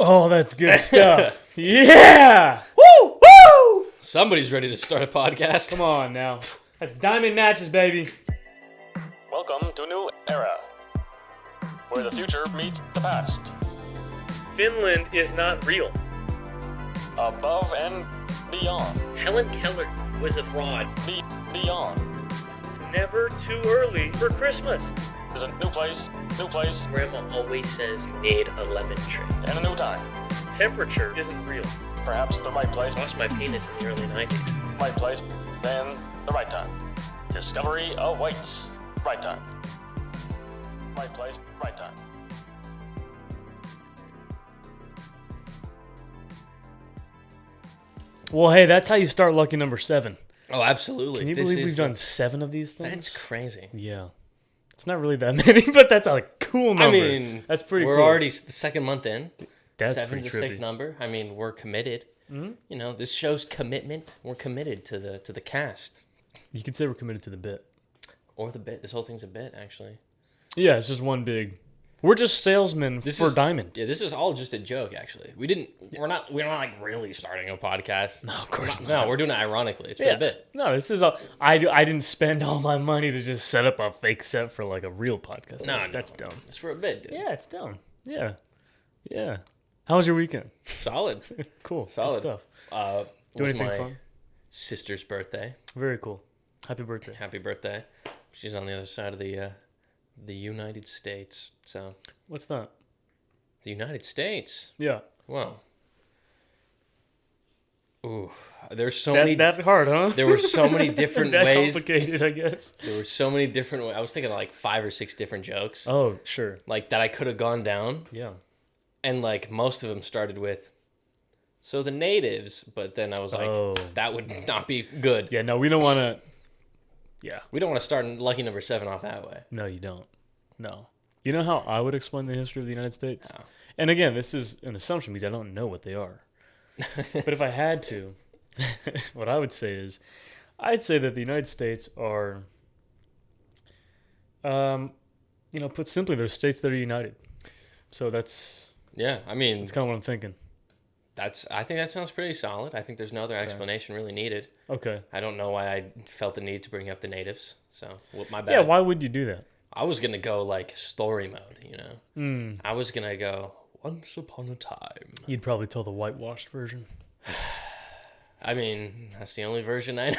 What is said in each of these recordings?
Oh, that's good stuff. Yeah! Woo! Woo! Somebody's ready to start a podcast. Come on now. That's Diamond Matches, baby. Welcome to a new era, where the future meets the past. Finland is not real. Above and beyond. Helen Keller was a fraud. Beyond. It's never too early for Christmas. There's a new place, Grandma always says you need a lemon tree. and a new time. Temperature isn't real. Perhaps the right place, Lost my penis in the early 90s. right place, then the right time. Discovery awaits. Right time. Right place, right time. Well, hey, that's how you start lucky number 7. Oh, absolutely. Can you believe we've done 7 of these things? That's crazy. Yeah. It's not really that many, but that's a cool number. I mean, that's pretty we're cool. already the second month in. That's Seven's pretty a sick trippy. number. I mean, we're committed. Mm-hmm. You know, this show's commitment. We're committed to the cast. You could say we're committed to the bit. Or the bit. This whole thing's a bit, actually. Yeah, it's just one big... We're just salesmen for Diamond. Yeah, this is all just a joke, actually. We're not like really starting a podcast. No, of course not. No, we're doing it ironically. It's for the bit. No, this is all... I didn't spend all my money to just set up a fake set for like a real podcast. That's dumb. It's for a bit, dude. Yeah, it's dumb. Yeah. Yeah. How was your weekend? Solid. Cool. Solid. Good stuff. Do anything fun? Sister's birthday. Very cool. Happy birthday. Happy birthday. She's on the other side of the United States. So What's that? the United States. Yeah. Well. Ooh. There's so many. That's hard, huh? There were so many different That's ways. complicated, I guess. There were so many different ways. I was thinking of like 5 or 6 different jokes. Oh, sure. Like that I could have gone down. Yeah. And like most of them started with, so the natives, but then I was like, that would not be good. Yeah, no, we don't want to... Yeah. We don't want to start lucky number 7 off that way. No, you don't. No. You know how I would explain the history of the United States? How? And again, this is an assumption because I don't know what they are. But if I had to, what I would say is, I'd say that the United States are, put simply, they're states that are united. So that's Yeah, I mean, kind of what I'm thinking. I think that sounds pretty solid. I think there's no other explanation really needed. Okay. I don't know why I felt the need to bring up the natives. So, my bad. Yeah, why would you do that? I was going to go like story mode, you know? I was going to go, once upon a time. You'd probably tell the whitewashed version. I mean, that's the only version I know.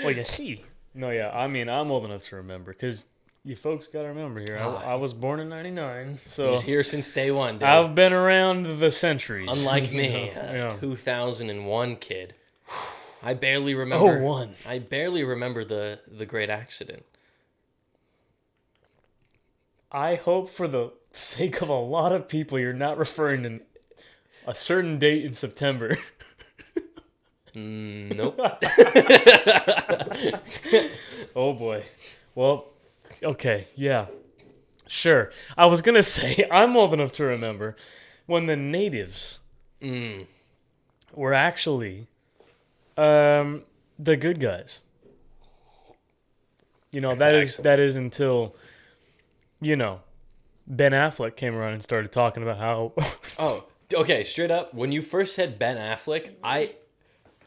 Well, you see. No, yeah, I mean, I'm old enough to remember because you folks got to remember here. I was born in 99, so... I was here since day one, dude. I've been around the centuries. Unlike me, Yeah. 2001 kid. I barely remember... 01. I barely remember the great accident. I hope for the sake of a lot of people you're not referring to a certain date in September. Nope. Oh boy. Well, okay, yeah. Sure. I was going to say, I'm old enough to remember when the natives were actually the good guys. You know, that is until, Ben Affleck came around and started talking about how... Oh, okay, straight up. When you first said Ben Affleck, I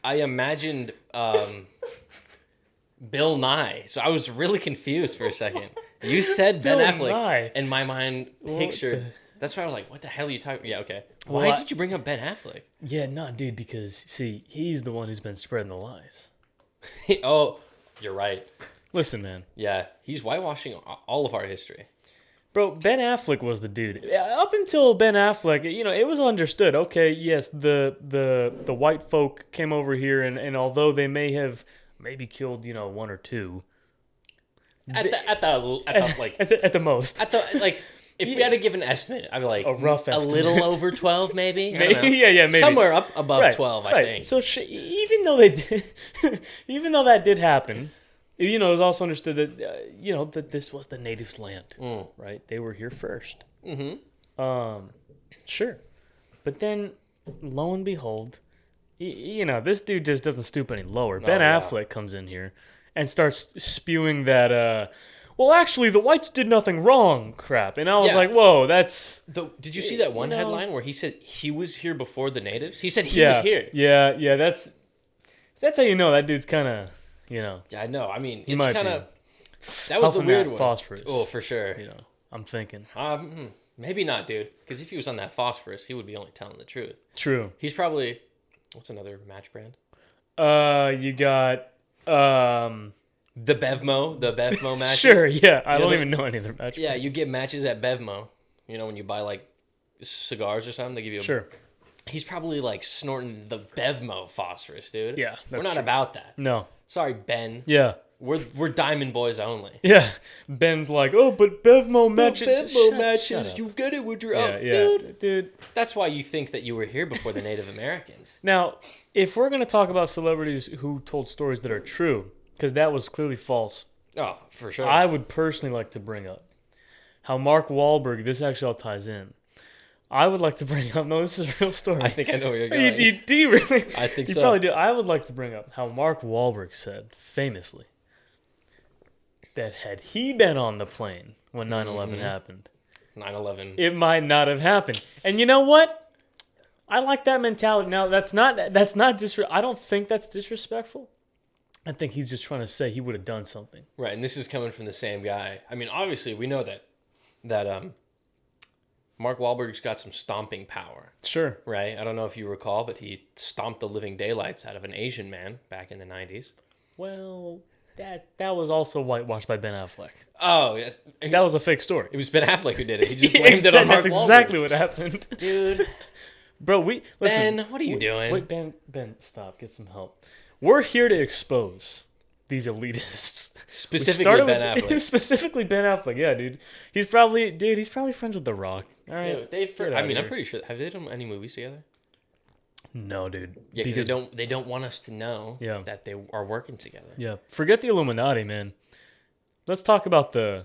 imagined Bill Nye. So I was really confused for a second. You said Ben Bill Affleck, Nye? and my mind pictured... That's why I was like, what the hell are you talking... Yeah, okay. Why did you bring up Ben Affleck? Yeah, no, dude, because, see, he's the one who's been spreading the lies. Oh, you're right. Listen, man. Yeah, he's whitewashing all of our history. Bro, Ben Affleck was the dude. Up until Ben Affleck, it was understood. Okay, yes, the white folk came over here, and although they may have maybe killed, 1 or 2. At the most. If we had to give an estimate, I'd be like A rough estimate. A little over 12, maybe. I don't know. Yeah, maybe. Somewhere up above Right, 12, I right. think. So even though they did, even though that did happen, it was also understood that that this was the natives' land, right? They were here first. Mm-hmm. Sure, but then lo and behold, this dude just doesn't stoop any lower. Ben Affleck comes in here and starts spewing that. well, actually, the whites did nothing wrong, crap. And I was like, whoa, that's... Did you see that one headline where he said he was here before the natives? He said he was here. Yeah, that's how you know that dude's kind of, Yeah, I know. I mean, it's might kind of... be. That was the weird one. Phosphorus. Oh, for sure. I'm thinking. Maybe not, dude. Because if he was on that phosphorus, he would be only telling the truth. True. He's probably... What's another match brand? You got... The Bevmo matches. Sure, yeah. I don't even know any of their matches. Yeah, you get matches at Bevmo. When you buy, like, cigars or something, they give you a... Sure. He's probably, like, snorting the Bevmo phosphorus, dude. Yeah, We're not about that. No. Sorry, Ben. Yeah. We're diamond boys only. Yeah. Ben's like, oh, but Bevmo matches. Shut you get it when you're out, dude. That's why you think that you were here before the Native Americans. Now, if we're going to talk about celebrities who told stories that are true, because that was clearly false. Oh, for sure. I would personally like to bring up how Mark Wahlberg, this actually all ties in. I would like to bring up, no, this is a real story. I think I know where you're going. Do you really? I think you so. You probably do. I would like to bring up how Mark Wahlberg said, famously, that had he been on the plane when 9/11 happened, 9/11, it might not have happened. And you know what? I like that mentality. Now, that's not I don't think that's disrespectful. I think he's just trying to say he would have done something. Right, and this is coming from the same guy. I mean, obviously, we know that Mark Wahlberg's got some stomping power. Sure. Right? I don't know if you recall, but he stomped the living daylights out of an Asian man back in the 90s. Well, that was also whitewashed by Ben Affleck. Oh, yes. That was a fake story. It was Ben Affleck who did it. He just blamed it on Mark That's Wahlberg. exactly what happened. Dude. Bro, listen. Ben, what are you doing? Wait, Ben, stop. Get some help. We're here to expose these elitists. Specifically Ben Affleck. Specifically Ben Affleck, yeah, dude. He's probably friends with The Rock. All right. Dude, I'm pretty sure. Have they done any movies together? No, dude. Yeah, because they don't want us to know that they are working together. Yeah. Forget the Illuminati, man. Let's talk about the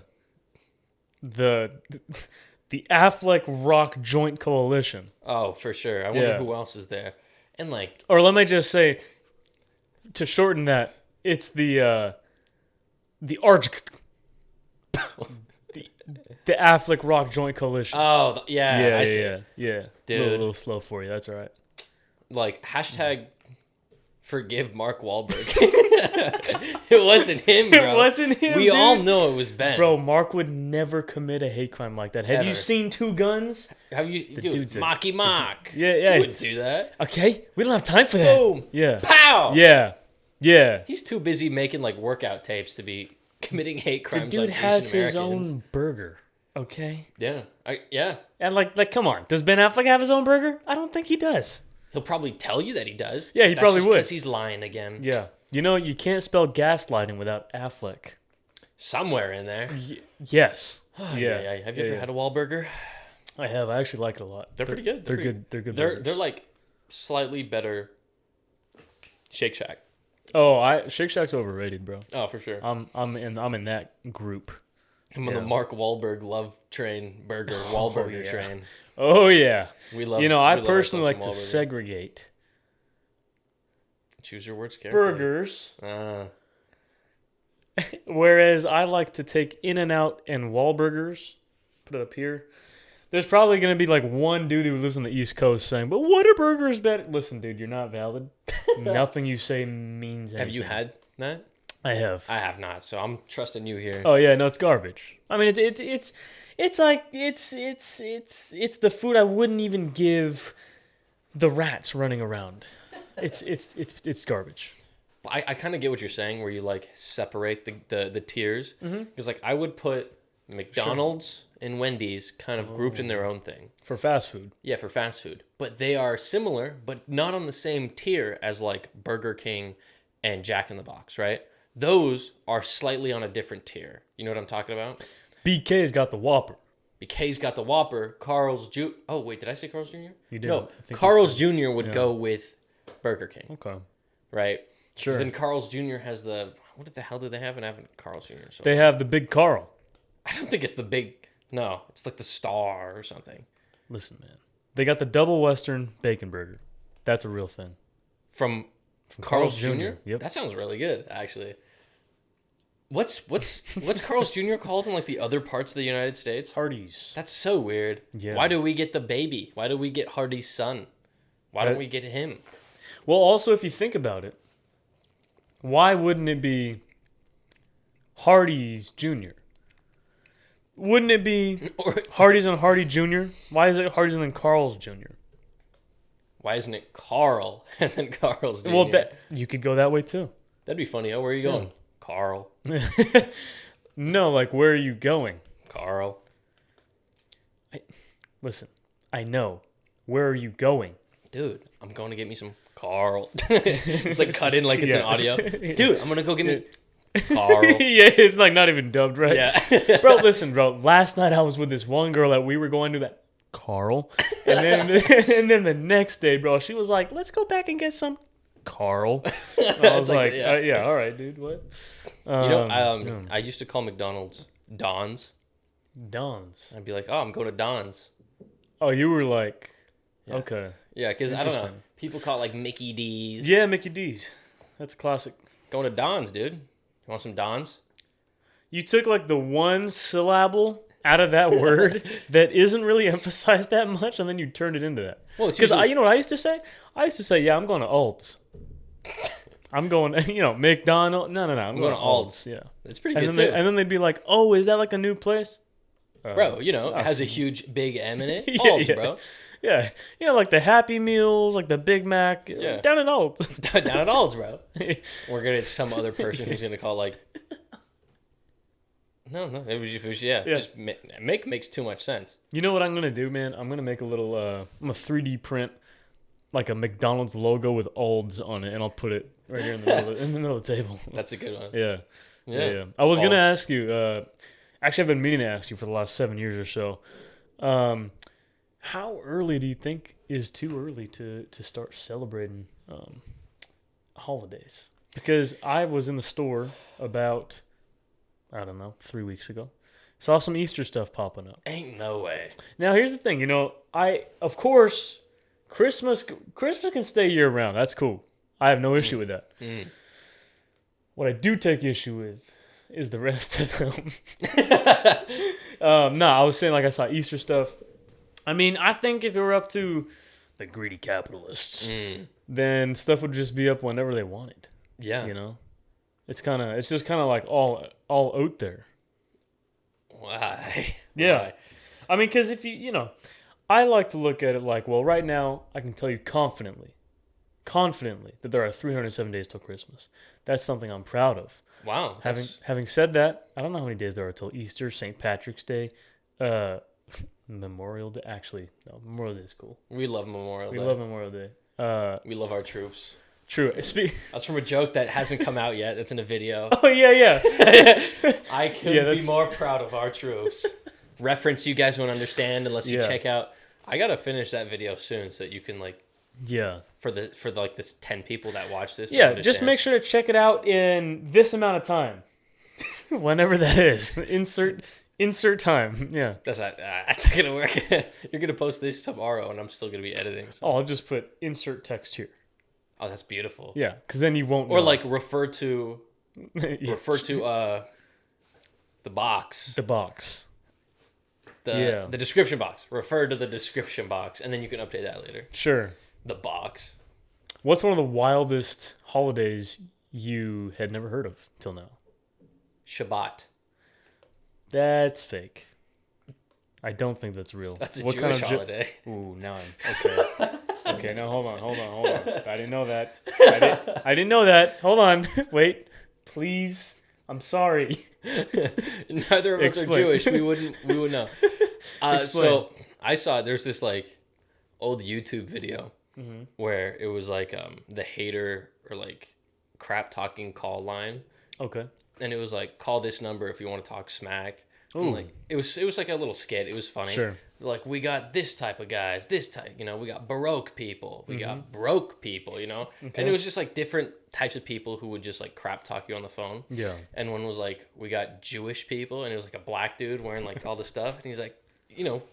Affleck Rock Joint Coalition. Oh, for sure. I wonder who else is there. And like, or let me just say, to shorten that, it's the Arch, the Affleck Rock Joint Coalition. Oh, yeah. Dude, a little slow for you. That's all right. Like hashtag forgive Mark Wahlberg. It wasn't him, bro. It wasn't him. We all know it was Ben. Bro, Mark would never commit a hate crime like that. Have you seen Two Guns? Have you, dude? Mocky Mock. Yeah. He wouldn't do that. Okay, we don't have time for that. Boom. Yeah. Pow. Yeah. He's too busy making like workout tapes to be committing hate crimes. The dude on has Asian his Americans. own burger. Okay. Yeah. Yeah. And like, come on. Does Ben Affleck have his own burger? I don't think he does. He'll probably tell you that he does. Yeah, he probably would. Because he's lying again. Yeah. You can't spell gaslighting without Affleck. Somewhere in there. Yes. Yeah. Have you ever had a Wahlburger? I have. I actually like it a lot. They're pretty good. They're good. They're good. They're like slightly better Shake Shack. Oh, Shake Shack's overrated, bro. Oh, for sure. I'm in that group. I'm on the Mark Wahlberg love train burger Wahlburger train. Oh yeah. We love. I personally like to segregate. Choose your words carefully. Burgers. Whereas I like to take In-N-Out and Wahlburgers. Put it up here. There's probably going to be like one dude who lives on the East Coast saying, but what are burgers better? Listen, dude, you're not valid. Nothing you say means anything. Have you had that? I have. I have not, so I'm trusting you here. Oh yeah, no, it's garbage. I mean, it's the food I wouldn't even give the rats running around. It's garbage. I kind of get what you're saying, where you like separate the tiers, because like I would put McDonald's and Wendy's kind of grouped in their own thing for fast food. Yeah, for fast food, but they are similar, but not on the same tier as like Burger King and Jack in the Box, right? Those are slightly on a different tier. You know what I'm talking about? BK's got the Whopper. BK's got the Whopper. Carl's Jr. Oh, wait, did I say Carl's Jr.? You did. No, Carl's Jr. would go with Burger King. Okay. Right? Sure. So then Carl's Jr. has the... What the hell do they have? And I haven't Carl's Jr. So they have the Big Carl. I don't think it's the big... No, it's like the Star or something. Listen, man. They got the Double Western Bacon Burger. That's a real thing. From Carl's Jr.? Yep. That sounds really good, actually. What's Carl's Jr. called in like the other parts of the United States? Hardee's. That's so weird. Yeah. Why do we get the baby? Why do we get Hardy's son? Why don't we get him? Well, also, if you think about it, why wouldn't it be Hardee's Jr.? Wouldn't it be Hardee's and Hardy Jr.? Why is it Hardee's and then Carl's Jr.? Why isn't it Carl and then Carl's Jr.? Well, you could go that way too. That'd be funny. Oh, where are you going? Carl. No, like, where are you going? Carl. Listen, I know. Where are you going? Dude, I'm going to get me some Carl. It's like cut in like it's an audio. Dude, I'm going to go get me Carl. Yeah, it's like not even dubbed, right? Yeah. Bro, listen, bro. Last night I was with this one girl that we were going to that Carl. And then the next day, bro, she was like, let's go back and get some Carl. And I was like, yeah, all right, dude, what? I used to call McDonald's Don's. Don's. I'd be like, oh, I'm going to Don's. Oh, you were like, okay. Yeah, because I don't know. People call it like Mickey D's. Yeah, Mickey D's. That's a classic. Going to Don's, dude. You want some Don's? You took like the one syllable out of that word that isn't really emphasized that much, and then you turned it into that. Well, because you know what I used to say? I used to say, yeah, I'm going to Alds. I'm going, McDonald's. No. I'm going to Alds. Yeah. That's pretty good, too. And then they'd be like, oh, is that like a new place? Bro, it has a huge big M in it. Alds, bro. Yeah. Like the Happy Meals, like the Big Mac. Yeah. Down at Alds. Down at Alds, bro. We're going to get some other person who's going to call like... No. It was just makes too much sense. You know what I'm going to do, man? I'm going to make a little... I'm going to 3D print like a McDonald's logo with Alds on it, and I'll put it right here in the middle of the table. That's a good one. Yeah. I was going to ask you... actually, I've been meaning to ask you for the last 7 years or so. How early do you think is too early to start celebrating holidays? Because I was in the store about, 3 weeks ago. Saw some Easter stuff popping up. Ain't no way. Now, here's the thing. Of course, Christmas can stay year round. That's cool. I have no issue with that. What I do take issue with is the rest of them. I was saying, like, I saw Easter stuff. I mean, I think if it were up to the greedy capitalists, then stuff would just be up whenever they wanted. Yeah. It's just kind of like all out there. Why? Yeah. Why? I mean, because if I like to look at it like, well, right now I can tell you confidently that there are 307 days till Christmas. That's something I'm proud of. Wow. Having said that, I don't know how many days there are till Easter, St. Patrick's Day, Memorial Day. Actually, no, Memorial Day is cool. We love Memorial Day. We love Memorial Day. We love our troops. True. That's from a joke that hasn't come out yet. It's in a video. Oh, yeah. I couldn't be more proud of our troops. Reference you guys won't understand unless you check out. I got to finish that video soon so that you can for this 10 people that watch this. Yeah, just make sure to check it out in this amount of time. Whenever that is. Insert time. Yeah. That's not going to work. You're going to post this tomorrow and I'm still going to be editing. So. Oh, I'll just put insert text here. Oh, that's beautiful. Yeah, because then you won't know. Or refer to the box. The box. The description box. Refer to the description box, and then you can update that later. Sure. The box. What's one of the wildest holidays you had never heard of till now? Shabbat. That's fake. I don't think that's real. That's a Jewish holiday. Ooh, now I'm okay. Okay, now hold on. I didn't know that. I didn't know that. Hold on. Wait. Please. I'm sorry. Neither of us are Jewish. We wouldn't know. So I saw there's this old YouTube video where it was the hater or crap talking call line. Okay. And it was call this number if you want to talk smack. And, it was like a little skit. It was funny. Sure. We got this type of guys, this type, we got Baroque people, we got broke people, Okay. And it was just different types of people who would just crap talk you on the phone. Yeah. And one was we got Jewish people, and it was a black dude wearing all this stuff, and he's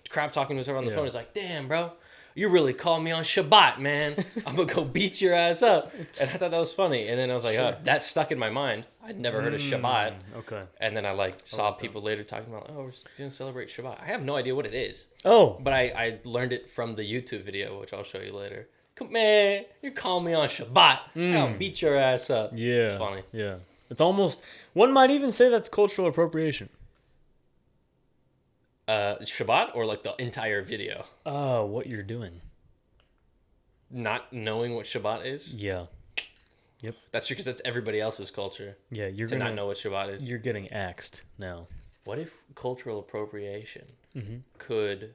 crap talking to us on the phone. He's like, damn, bro, you really called me on Shabbat, man. I'm going to go beat your ass up. And I thought that was funny. And then I was like, oh, that stuck in my mind. I'd never heard of Shabbat. Okay. And then I saw people later talking about, we're going to celebrate Shabbat. I have no idea what it is. Oh. But I learned it from the YouTube video, which I'll show you later. Man, you're calling me on Shabbat. I'll beat your ass up. Yeah. It's funny. Yeah. It's almost, one might even say that's cultural appropriation. Shabbat or like the entire video? What you're doing. Not knowing what Shabbat is? Yeah. Yep. That's true because that's everybody else's culture. Yeah, you're to not know what Shabbat is. You're getting axed now. What if cultural appropriation could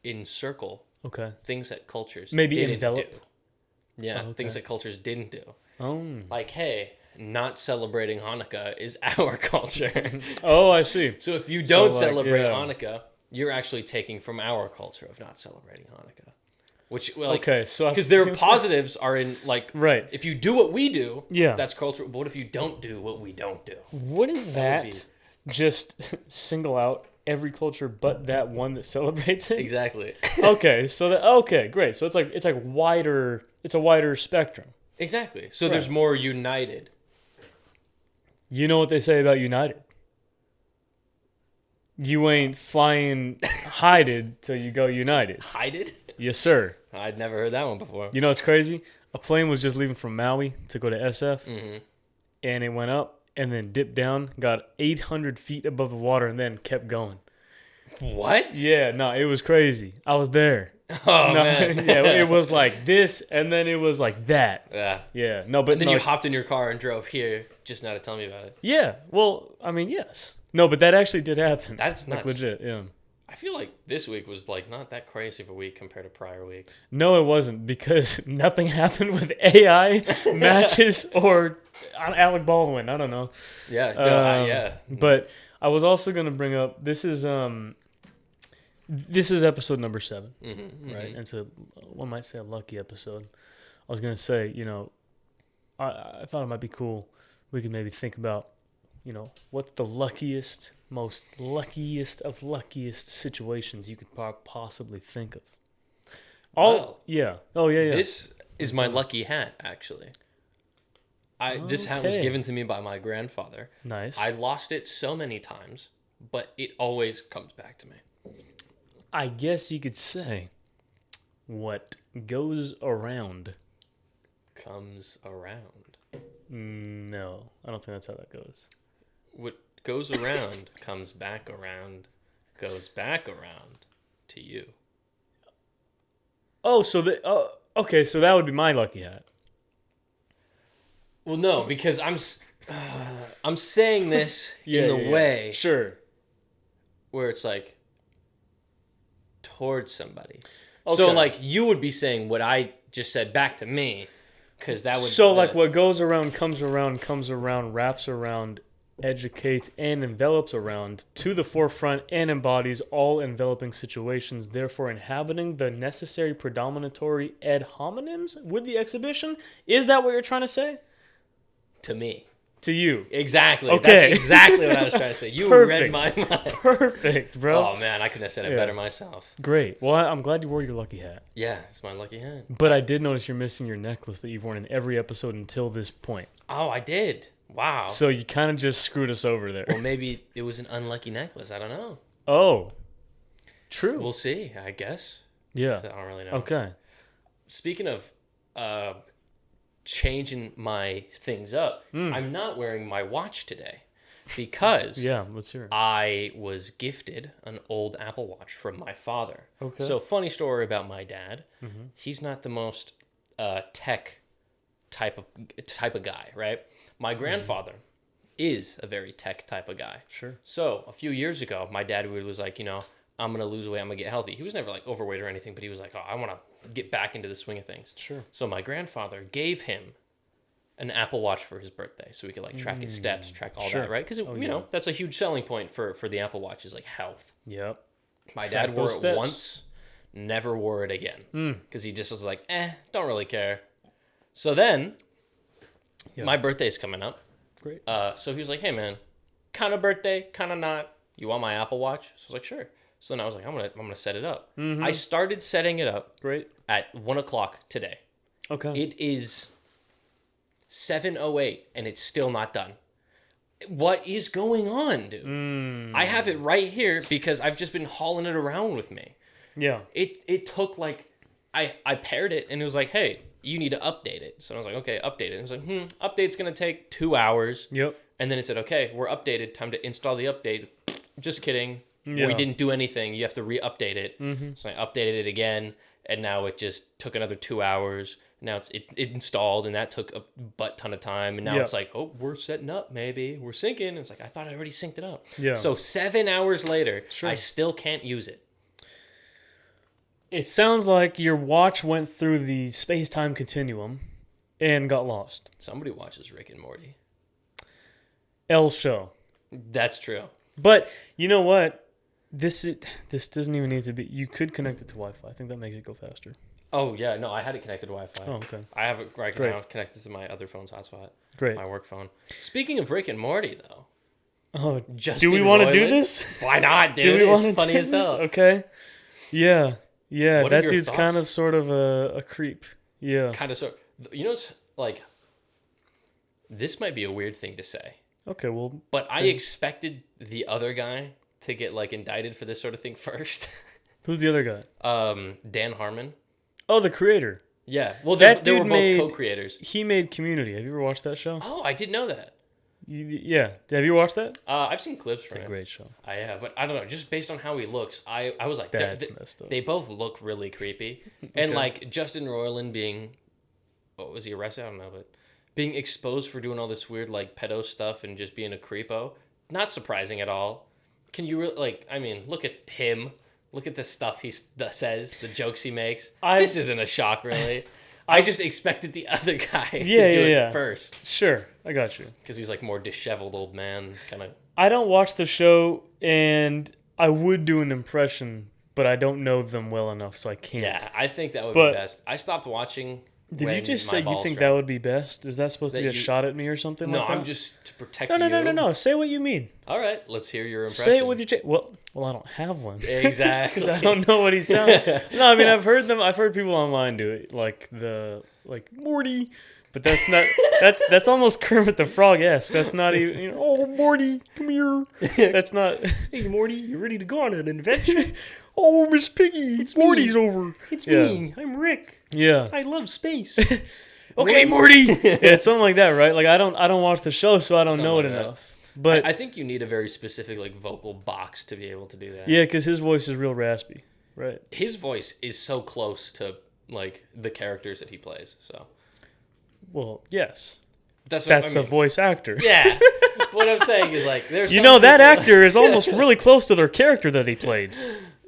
encircle things that cultures didn't envelop? do? Yeah, things that cultures didn't do. Oh. Like, hey, not celebrating Hanukkah is our culture. Oh, I see. So if you don't celebrate Hanukkah, you're actually taking from our culture of not celebrating Hanukkah. Which, so because their positives are in, like, right. If you do what we do, yeah, that's cultural. But what if you don't do what we don't do? Wouldn't that just single out every culture but that one that celebrates it? Exactly. Okay, great. So it's like wider. It's a wider spectrum. Exactly. So there's more united. You know what they say about united? You ain't flying hided till you go united. Hided? Yes, sir. I'd never heard that one before. You know what's crazy? A plane was just leaving from Maui to go to SF, and it went up and then dipped down, got 800 feet above the water, and then kept going. What? Yeah, no, it was crazy. I was there. Oh, man. Yeah, it was like this, and then it was like that. Yeah. Yeah. No, but and then you hopped in your car and drove here just now to tell me about it. Yeah. Well, I mean, yes. No, but that actually did happen. That's nuts. Like, legit, yeah. I feel like this week was like not that crazy of a week compared to prior weeks. No, it wasn't, because nothing happened with AI matches or Alec Baldwin. I don't know. Yeah. Yeah. But I was also going to bring up, this is episode number 7, right? And so one might say a lucky episode. I was going to say, I thought it might be cool. We could maybe think about, what's the most luckiest of luckiest situations you could possibly think of. Yeah. Oh, yeah. This is my lucky hat, actually. This hat was given to me by my grandfather. Nice. I lost it so many times, but it always comes back to me. I guess you could say what goes around comes around. No, I don't think that's how that goes. What goes around comes back around, goes back around to you. Oh, so okay, so that would be my lucky hat. Well, no, because I'm saying this in the way, sure, where it's like towards somebody. Okay. So like you would be saying what I just said back to me, because that would. So like what goes around, comes around, wraps around, educates and envelops around to the forefront and embodies all enveloping situations, therefore inhabiting the necessary predominatory ad hominems with the exhibition. Is that what you're trying to say? To me. To you. Exactly. Okay. That's exactly what I was trying to say. You read my mind. Perfect, bro. Oh, man, I couldn't have said it better myself. Great. Well, I'm glad you wore your lucky hat. Yeah, it's my lucky hat. But I did notice you're missing your necklace that you've worn in every episode until this point. Oh, I did. Wow. So you kind of just screwed us over there. Well, maybe it was an unlucky necklace. I don't know. Oh. True. We'll see, I guess. Yeah. So I don't really know. Okay. Speaking of changing my things up, I'm not wearing my watch today because let's hear it. I was gifted an old Apple Watch from my father. Okay. So funny story about my dad. He's not the most tech type of guy, right? My grandfather is a very tech type of guy. Sure. So a few years ago, my dad was like, I'm going to lose weight. I'm going to get healthy. He was never like overweight or anything, but he was like, I want to get back into the swing of things. Sure. So my grandfather gave him an Apple Watch for his birthday so he could like track his steps, track all that, right? Because, that's a huge selling point for the Apple Watch is like health. Yep. My dad wore it once, never wore it again because he just was like, don't really care. So then my birthday's coming up. Great. So he was like, hey, man, kind of birthday, kind of not. You want my Apple Watch? So I was like, sure. So then I was like, I'm gonna set it up. I started setting it up. Great. At 1:00 today. Okay. It is 7:08 and it's still not done. What is going on, dude? I have it right here because I've just been hauling it around with me. Yeah. It took like I paired it and it was like, hey, you need to update it. So I was like, okay, update it. And it was like, update's gonna take 2 hours. Yep. And then it said, okay, we're updated. Time to install the update. Just kidding. Yeah. We didn't do anything. You have to re-update it. So I updated it again, and now it just took another 2 hours. Now it installed, and that took a butt ton of time. And now it's like, oh, we're setting up, maybe. We're syncing. And it's like, I thought I already synced it up. Yeah. So 7 hours later, I still can't use it. It sounds like your watch went through the space-time continuum and got lost. Somebody watches Rick and Morty. L show. That's true. But you know what? This doesn't even need to be. You could connect it to Wi-Fi. I think that makes it go faster. Oh, yeah. No, I had it connected to Wi-Fi. Oh, okay. I have it right now connected to my other phone's hotspot. Great. My work phone. Speaking of Rick and Morty, though. Oh, Justin do we want to do Roiland? this? Why not, dude? It's funny as hell. Okay. Yeah. Yeah. What are that your dude's thoughts? kind of sort of a creep. Yeah. Kind of sort. You know, it's like, this might be a weird thing to say. Okay, well. But I expected the other guy to get, like, indicted for this sort of thing first. Who's the other guy? Dan Harmon. Oh, the creator. Yeah. Well, That they were dude both made- co-creators. He made Community. Have you ever watched that show? Oh, I didn't know that. Yeah. Have you watched that? I've seen clips from It's a it. great show. I have, but I don't know. Just based on how he looks, I was like, That's messed up. they both look really creepy. And, like, Justin Roiland being, was he arrested? I don't know, but being exposed for doing all this weird, like, pedo stuff and just being a creepo, not surprising at all. Can you really, like, I mean, look at him. Look at the stuff he says, the jokes he makes. This isn't a shock, really. I just expected the other guy to do it first. Sure, I got you. Because he's, like, more disheveled old man, kind of. I don't watch the show, and I would do an impression, but I don't know them well enough, so I can't. Yeah, I think that would be best. I stopped watching. Did you just say you think that would be best? Is that supposed to be a shot at me or something like that? No, I'm just to protect you. No. Say what you mean. All right, let's hear your impression. Say it with your well, I don't have one. Exactly. Because I don't know what he sounds. No, I mean I've heard them. I've heard people online do it, like Morty, but that's not. That's almost Kermit the Frog-esque. That's not even. Oh, Morty, come here. That's not. Hey, Morty, you ready to go on an adventure? Oh, Miss Piggy, it's Morty's over. It's me. I'm Rick. Yeah. I love space. Okay, Morty. Yeah, it's something like that, right? Like I don't watch the show, so I don't know it like enough. But I think you need a very specific like vocal box to be able to do that. Yeah, because his voice is real raspy, right? His voice is so close to like the characters that he plays. So. Well, yes. That's a voice actor. Yeah. What I'm saying is like there's. That actor is almost really close to their character that he played.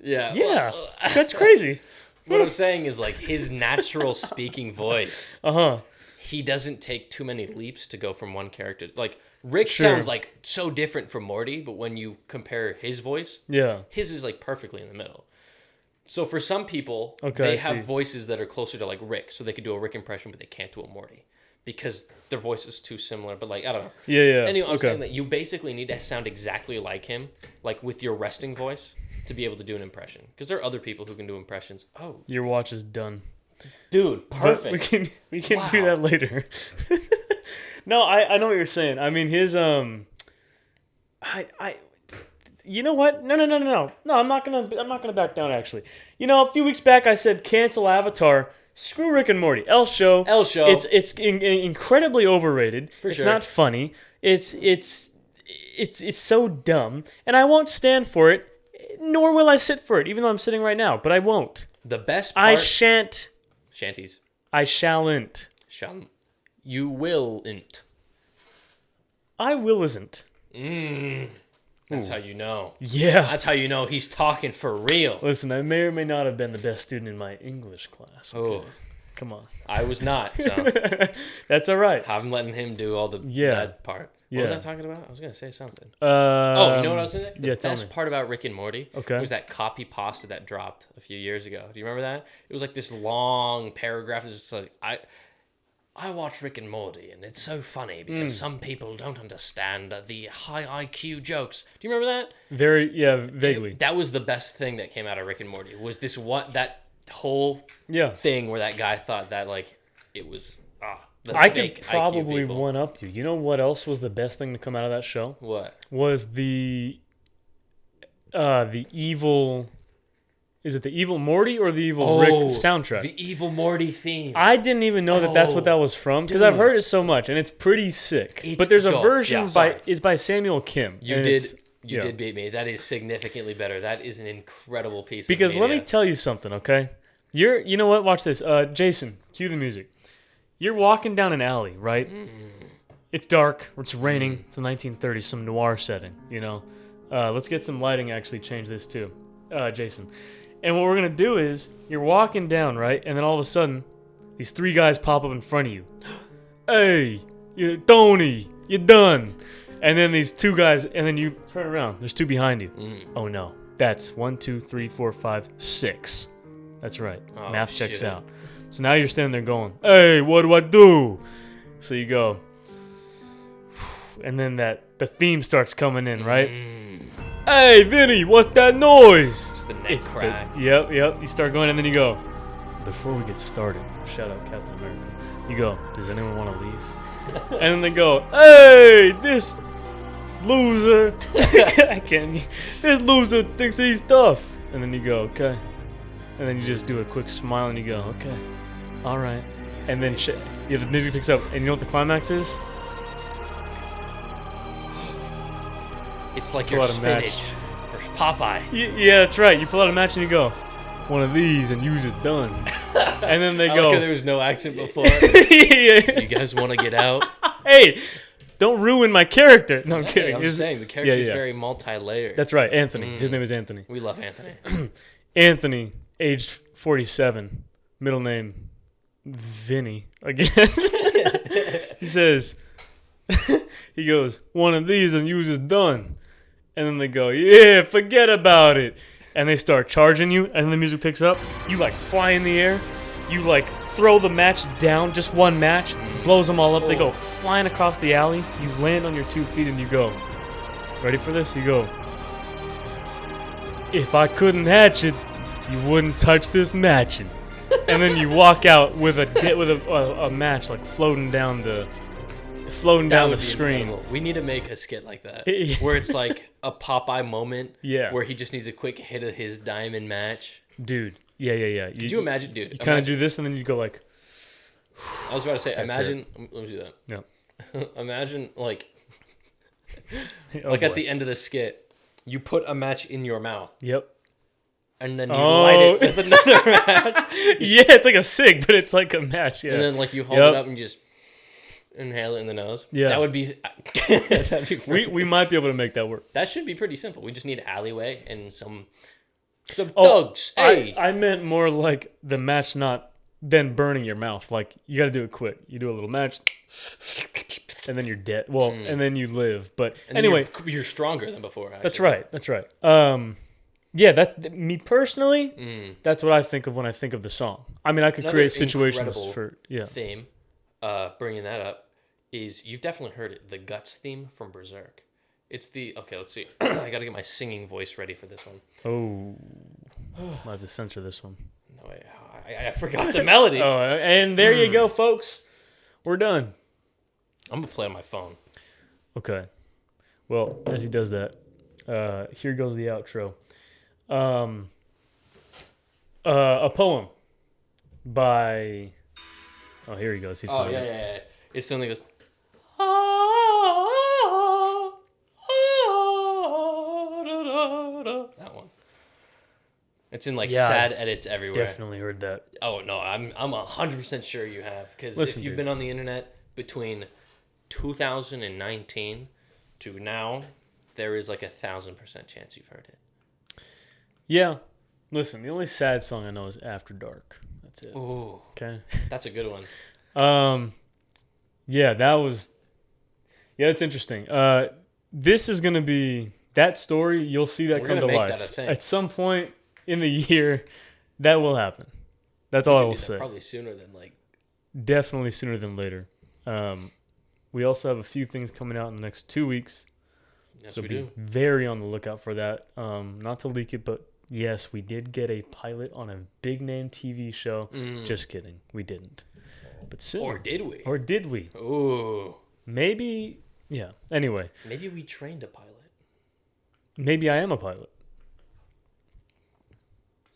Yeah. Yeah. That's crazy. What I'm saying is like his natural speaking voice. He doesn't take too many leaps to go from one character. Like Rick sounds like so different from Morty, but when you compare his voice, his is like perfectly in the middle. So for some people, they have voices that are closer to like Rick, so they could do a Rick impression, but they can't do a Morty because their voice is too similar. But like I don't know. Yeah. Anyway, I'm saying that you basically need to sound exactly like him, like with your resting voice, to be able to do an impression. Because there are other people who can do impressions. Oh, your watch is done, dude. Perfect. But we can do that later. No, I know what you're saying. I mean, his You know what? No. I'm not gonna back down. Actually, a few weeks back I said cancel Avatar. Screw Rick and Morty. L show. It's incredibly overrated. It's not funny. It's so dumb, and I won't stand for it. Nor will I sit for it, even though I'm sitting right now. But I won't. The best part... I shan't. Shanties. I shalln't. You willn't. I will isn't. That's how you know. Yeah. That's how you know he's talking for real. Listen, I may or may not have been the best student in my English class. Okay? Oh. Come on. I was not, so... That's all right. I'm letting him do all the bad part. What was I talking about? I was going to say something. You know what I was going to say? The best part about Rick and Morty was that copy pasta that dropped a few years ago. Do you remember that? It was like this long paragraph. It's just like, I watch Rick and Morty, and it's so funny because some people don't understand the high IQ jokes. Do you remember that? Vaguely. That was the best thing that came out of Rick and Morty. Was that whole thing where that guy thought that like it was I could probably one up you. You know what else was the best thing to come out of that show? What? Was the evil... Is it the Evil Morty or the Evil Rick soundtrack? The Evil Morty theme. I didn't even know that's what that was from because I've heard it so much and it's pretty sick. But there's a version by Samuel Kim. You did beat me. That is significantly better. That is an incredible piece. Because of media. let me tell you something, okay? You know what? Watch this. Jason, cue the music. You're walking down an alley, right? It's dark. It's raining. It's the 1930s, some noir setting. You know. Let's get some lighting. Actually, change this too, Jason. And what we're going to do is, you're walking down, right? And then all of a sudden, these three guys pop up in front of you. Hey, Tony, you're done. And then these two guys, and then you turn around. There's two behind you. Oh, no. That's 1, 2, 3, 4, 5, 6. That's right. Math checks out. So now you're standing there going, hey, what do I do? So you go. And then the theme starts coming in, right? Hey, Vinny, what's that noise? It's the neck crack. Yep. You start going, and then you go, before we get started, shout out Captain America. You go, does anyone want to leave? And then they go, hey, this loser. This loser thinks he's tough. And then you go, okay. And then you just do a quick smile, and you go, okay, all right. And then the music picks up, and you know what the climax is? It's like your spinach for Popeye. Yeah, that's right. You pull out a match and you go, one of these and use it done. And then they go. Like there was no accent before. You guys want to get out? Hey, don't ruin my character. No, I'm kidding. I'm just saying the character is very multi-layered. That's right, Anthony. His name is Anthony. We love Anthony. Anthony, aged 47, middle name Vinny. Again, he says, he goes, one of these and use is done. And then they go, yeah, forget about it. And they start charging you, and then the music picks up. You, like, fly in the air. You, like, throw the match down, just one match, blows them all up. They go flying across the alley. You land on your 2 feet, and you go, ready for this? You go, if I couldn't hatch it, you wouldn't touch this matching. And then you walk out with a match, like, floating down the screen. Incredible. We need to make a skit like that where it's like a Popeye moment where he just needs a quick hit of his diamond match. Dude, yeah. Could you imagine, dude? You kind of do this and then you go like... I was about to say, imagine... Let me do that. Yeah. Imagine, like... at the end of the skit, you put a match in your mouth. Yep. And then you light it with another match. Yeah, it's like a cig, but it's like a match, yeah. And then like you hold it up and you just... inhale it in the nose. Yeah. That would be... that'd be we might be able to make that work. That should be pretty simple. We just need an alleyway and some thugs. Hey! I meant more like the match not then burning your mouth. Like, you got to do it quick. You do a little match, and then you're dead. Well, and then you live. But anyway... You're stronger than before, actually. That's right. Yeah, me personally, that's what I think of when I think of the song. I mean, I could create situations for... Yeah. Theme, bringing that up, is you've definitely heard it, the Guts theme from Berserk. It's the... Okay, let's see. I got to get my singing voice ready for this one. Oh. I have to censor this one. No, I forgot the melody. Oh, and there you go, folks. We're done. I'm going to play on my phone. Okay. Well, as he does that, here goes the outro. A poem by... Oh, here he goes. Yeah. It's something that goes... That one. It's in sad edits everywhere. Definitely heard that. Oh no, I'm 100% sure you have, because if you've been on the internet between 2019 to now, there is like 1,000% chance you've heard it. Yeah. Listen, the only sad song I know is After Dark. That's it. Ooh. Okay. That's a good one. Yeah, that's interesting. This is going to be that story. You'll see that come to life at some point in the year. That will happen. That's all I will say. Probably sooner than like definitely sooner than later. We also have a few things coming out in the next 2 weeks. Yes, so we be do. very on the lookout for that. Not to leak it, but yes, we did get a pilot on a big name TV show. Just kidding. We didn't. But soon. Or did we? Or did we? Ooh. Maybe. Yeah. Anyway. Maybe we trained a pilot. Maybe I am a pilot.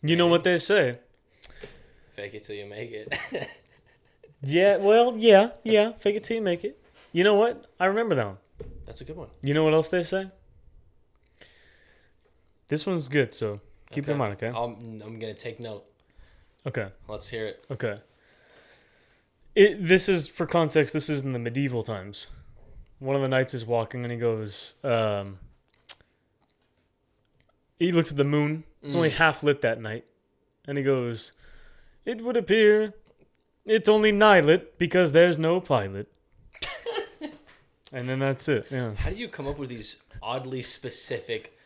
You know what they say. Fake it till you make it. Yeah, well, yeah. Fake it till you make it. You know what? I remember that one. That's a good one. You know what else they say? This one's good, so keep it in mind, okay? I'm going to take note. Okay. Let's hear it. Okay. This is, for context, this is in the medieval times. One of the knights is walking and he goes, he looks at the moon. It's only half lit that night. And he goes, it would appear it's only nigh lit because there's no pilot. And then that's it. Yeah. How do you come up with these oddly specific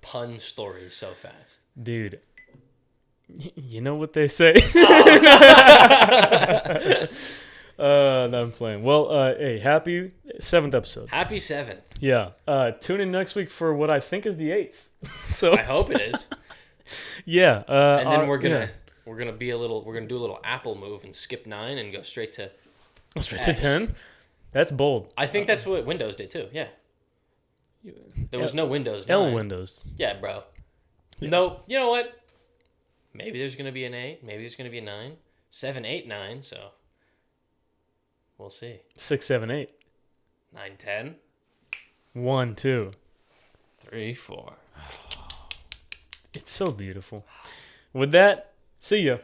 pun stories so fast? Dude, you know what they say? No, I'm playing. Well, hey, happy 7th episode. Happy 7th. Yeah. Tune in next week for what I think is the 8th. So I hope it is. Yeah. And then we're gonna do a little Apple move and skip 9 and go straight to 10. That's bold. I think that's what Windows did too. Yeah. There was no Windows 9. L Windows. Yeah, bro. Yeah. No, you know what? Maybe there's gonna be an 8. Maybe there's gonna be a 9. 7, 8, 9. So we'll see. 6, 7, 8. 9, 10. 1, 2. 3, 4. It's so beautiful. With that, see ya.